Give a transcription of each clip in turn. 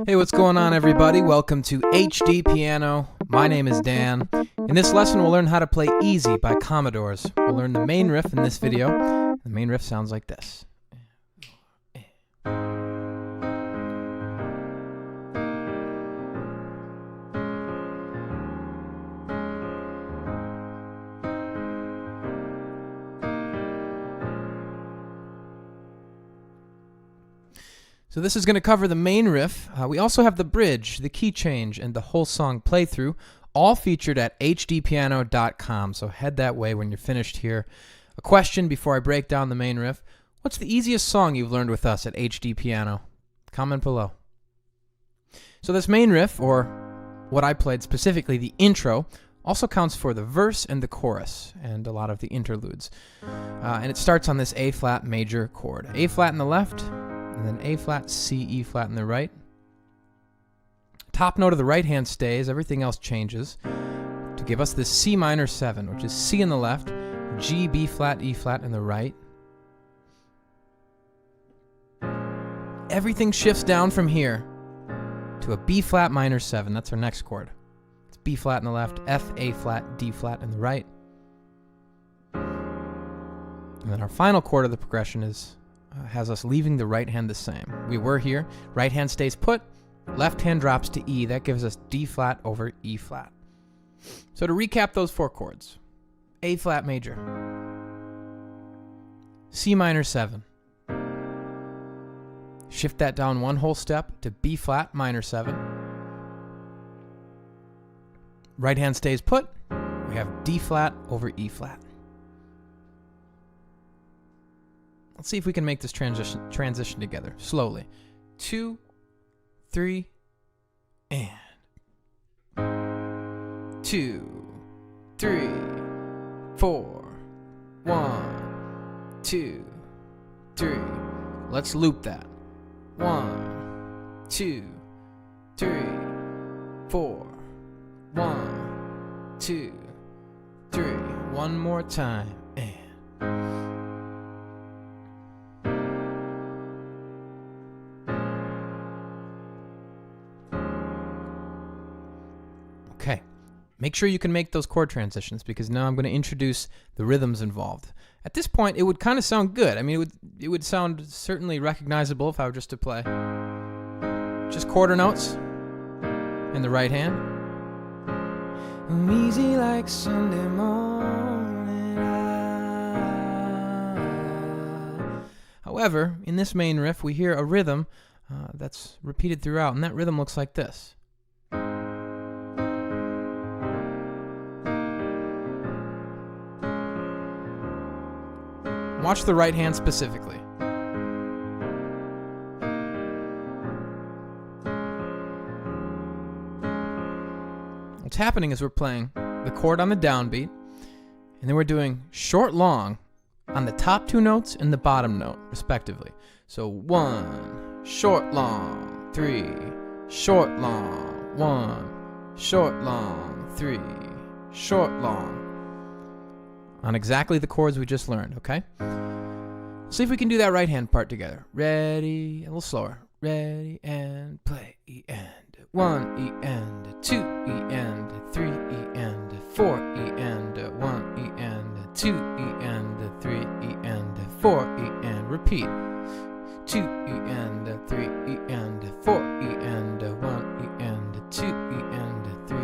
Hey, what's going on, everybody? Welcome to HDpiano. My name is Dan. In this lesson, we'll learn how to play Easy by Commodores. We'll learn the main riff in this video. The main riff sounds like this. So this is going to cover the main riff. We also have the bridge, the key change, and the whole song playthrough, all featured at HDpiano.com. So head that way when you're finished here. A question before I break down the main riff. What's the easiest song you've learned with us at HDpiano? Comment below. So this main riff, or what I played specifically, the intro, also counts for the verse and the chorus, and a lot of the interludes. And it starts on this A-flat major chord. A-flat in the left, and then A-flat, C, E-flat in the right. Top note of the right hand stays, everything else changes to give us this C minor 7, which is C in the left, G, B-flat, E-flat in the right. Everything shifts down from here to a B-flat minor 7, that's our next chord. It's B-flat in the left, F, A-flat, D-flat in the right. And then our final chord of the progression is has us leaving the right hand the same. We were here. Right hand stays put. Left hand drops to E. That gives us D flat over E flat. So to recap those four chords. A flat major. C minor 7. Shift that down one whole step to B flat minor 7. Right hand stays put. We have D flat over E flat. Let's see if we can make this transition together slowly. 2, 3, and 2, 3, 4, 1, 2, 3. Let's loop that. 1, 2, 3, 4, 1, 2, 3. One more time. And okay, make sure you can make those chord transitions because now I'm going to introduce the rhythms involved. At this point, it would kind of sound good. I mean, it would sound certainly recognizable if I were just to play just quarter notes in the right hand. I'm easy like Sunday morning. However, in this main riff, we hear a rhythm that's repeated throughout, and that rhythm looks like this. Watch the right hand specifically. What's happening is we're playing the chord on the downbeat, and then we're doing short long on the top two notes and the bottom note, respectively. So 1, short long, 3, short long, 1, short long, 3, short long. On exactly the chords we just learned, okay? See if we can do that right hand part together. Ready, a little slower. Ready and play. E and 1, E and 2, E and 3, E and 4, E and 1, E and 2, E and 3, E and 4, E and repeat. 2, E and 3, E and 4, E and 1, E and 2, E and 3, E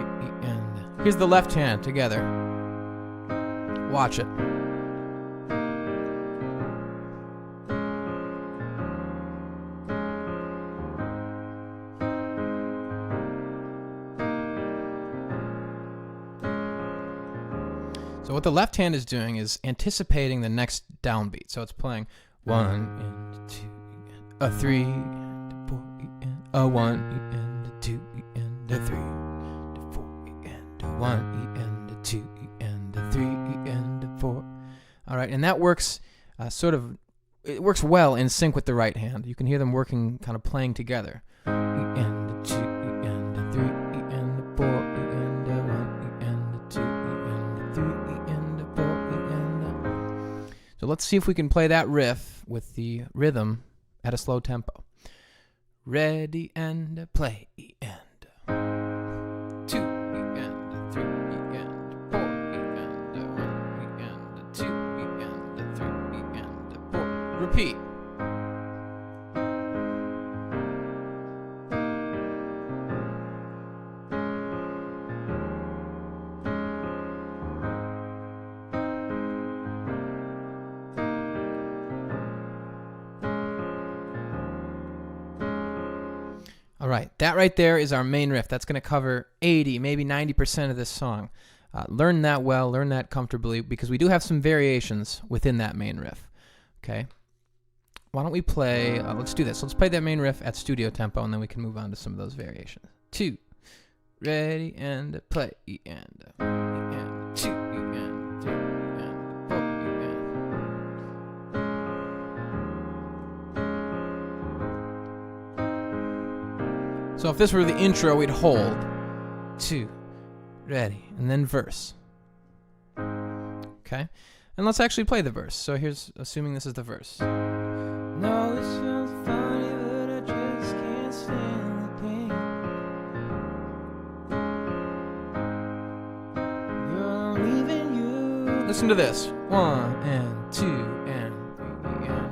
and. Here's the left hand together. Watch it. So what the left hand is doing is anticipating the next downbeat. So it's playing 1 and 2, a 3 and 4, a 1 and 2 and a 3 and 4 and 1 and 2 and 3 and 4. All right, and that works it works well in sync with the right hand. You can hear them working, kind of playing together. E and 2, E and 3, E and 4, E and 1, E and 2, E and 3, E and 4, E and. So let's see if we can play that riff with the rhythm at a slow tempo. ready and play, and 2 and 3 and 4 and 1 and 2 and 3 and 4. Repeat. All right, that right there is our main riff. That's going to cover 80, maybe 90% of this song. Learn that well, learn that comfortably, because we do have some variations within that main riff. Okay? Why don't we play, let's do this. Let's play that main riff at studio tempo, and then we can move on to some of those variations. 2, ready, and play, and 2, and 3, and 4, and. So if this were the intro, we'd hold 2, ready, and then verse. Okay? And let's actually play the verse. So here's, assuming this is the verse. No, this sounds funny, but I just can't stand the pain. Girl, I'm leaving you. Listen to this. 1 and 2 and 3 and.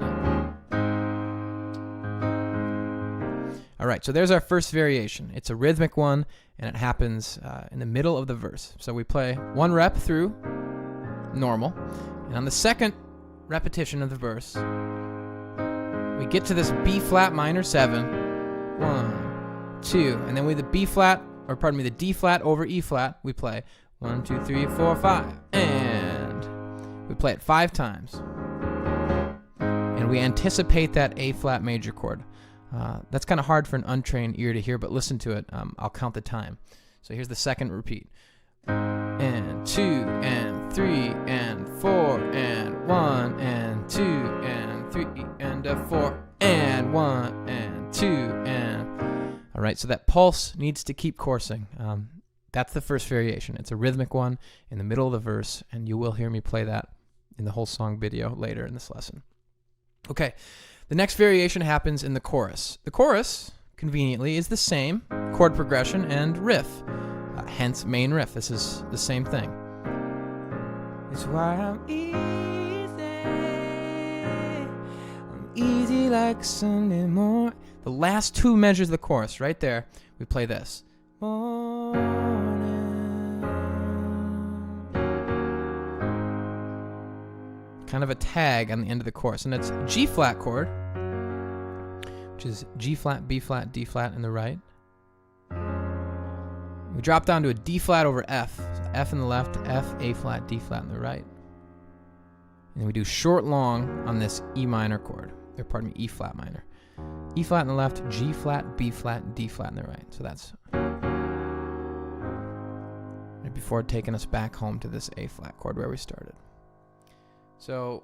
All right, so there's our first variation. It's a rhythmic one, and it happens in the middle of the verse. So we play 1 rep through normal, and on the second repetition of the verse, we get to this B flat minor 7, 1, 2, and then with the B flat, or pardon me, the D flat over E flat, we play 1, 2, 3, 4, 5, and we play it 5 times, and we anticipate that A flat major chord. That's kind of hard for an untrained ear to hear, but listen to it. I'll count the time. So here's the second repeat. And 2 and 3 and 4 and 1 and 2 and 3 and 4 and 1 and 2 and. All right, so that pulse needs to keep coursing. That's the first variation. It's a rhythmic one in the middle of the verse, and you will hear me play that in the whole song video later in this lesson. Okay. The next variation happens in the chorus. The chorus, conveniently, is the same chord progression and riff, hence main riff. This is the same thing. It's why I'm easy like Sunday morning. The last 2 measures of the chorus, right there, we play this. Kind of a tag on the end of the chorus, and it's G flat chord, which is G flat, B flat, D flat in the right. We drop down to a D flat over F, so F in the left, F, A flat, D flat in the right. And then we do short long on this E minor chord, or pardon me, E flat minor. E flat in the left, G flat, B flat, D flat in the right. So that's right before taking us back home to this A flat chord where we started. So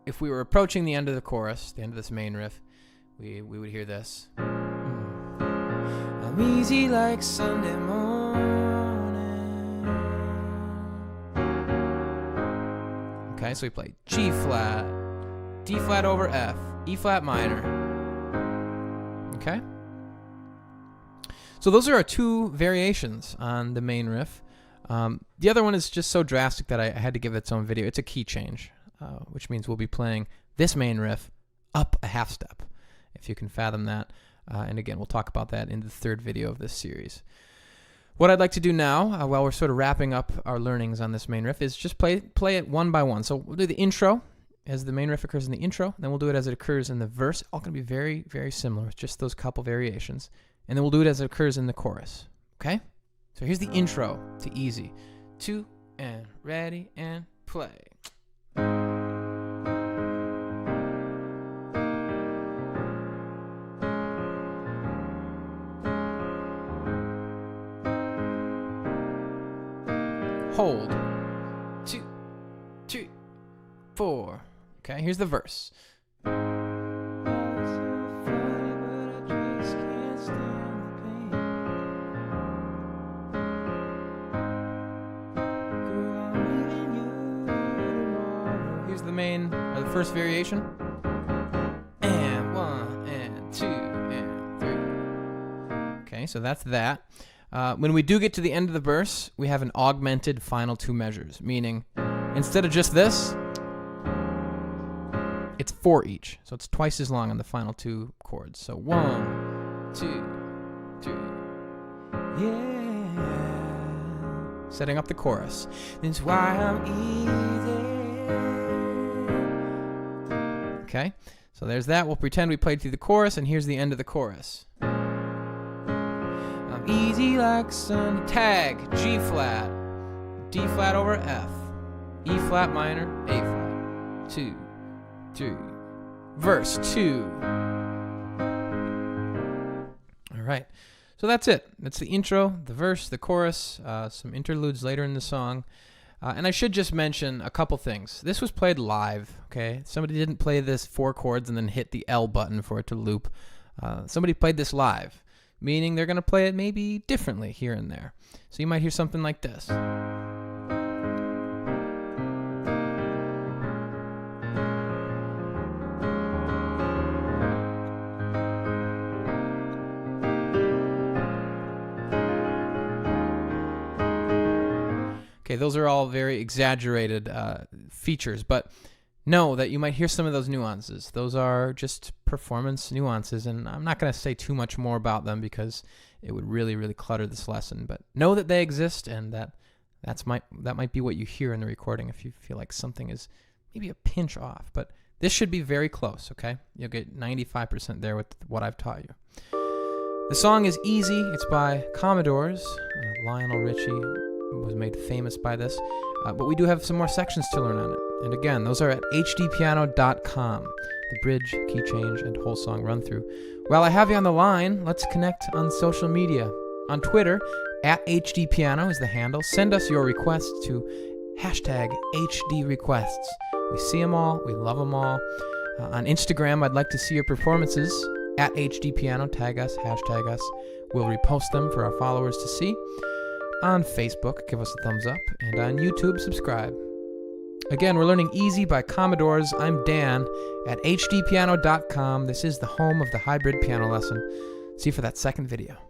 if we were approaching the end of the chorus, the end of this main riff, we would hear this. I'm easy like Sunday morning. Okay, so we play G flat, D flat over F, E flat minor. Okay? So those are our 2 variations on the main riff. The other one is just so drastic that I had to give it its own video. It's a key change. Which means we'll be playing this main riff up a half step, if you can fathom that. And again, we'll talk about that in the 3rd video of this series. What I'd like to do now, while we're sort of wrapping up our learnings on this main riff, is just play it one by one. So we'll do the intro as the main riff occurs in the intro, then we'll do it as it occurs in the verse. All going to be very, very similar, just those couple variations. And then we'll do it as it occurs in the chorus. Okay? So here's the intro to Easy. 2 and ready and play. Hold. 2, 3, 4. Okay, here's the verse. Here's the main, or the first variation. And 1 and 2 and 3 Okay, so that's that. When we do get to the end of the verse, we have an augmented final two measures, meaning instead of just this, it's 4 each. So it's twice as long on the final 2 chords. So 1, 2, 3. Yeah. Setting up the chorus. That's why I'm easy. Okay, so there's that. We'll pretend we played through the chorus, and here's the end of the chorus. I'm easy like sun. Tag, G flat, D flat over F, E flat minor, A flat. 2, 3. Verse 2. All right. So that's it. That's the intro, the verse, the chorus, some interludes later in the song. And I should just mention a couple things. This was played live, okay? Somebody didn't play this 4 chords and then hit the L button for it to loop. Somebody played this live, meaning they're going to play it maybe differently here and there. So you might hear something like this. Okay, those are all very exaggerated features, but know that you might hear some of those nuances. Those are just performance nuances, and I'm not going to say too much more about them because it would really, really clutter this lesson. But know that they exist, and that might be what you hear in the recording if you feel like something is maybe a pinch off. But this should be very close, okay? You'll get 95% there with what I've taught you. The song is Easy. It's by Commodores. Lionel Richie was made famous by this, but we do have some more sections to learn on it. And again, those are at HDpiano.com. The bridge, key change, and whole song run through. While I have you on the line, let's connect on social media. On Twitter, at HDpiano is the handle. Send us your requests to #HDrequests. We see them all. We love them all. On Instagram, I'd like to see your performances at HDpiano. Tag us, hashtag us. We'll repost them for our followers to see. On Facebook, give us a thumbs up, and on YouTube, subscribe. Again, we're learning Easy by Commodores. I'm Dan at HDpiano.com. This is the home of the hybrid piano lesson. See you for that second video.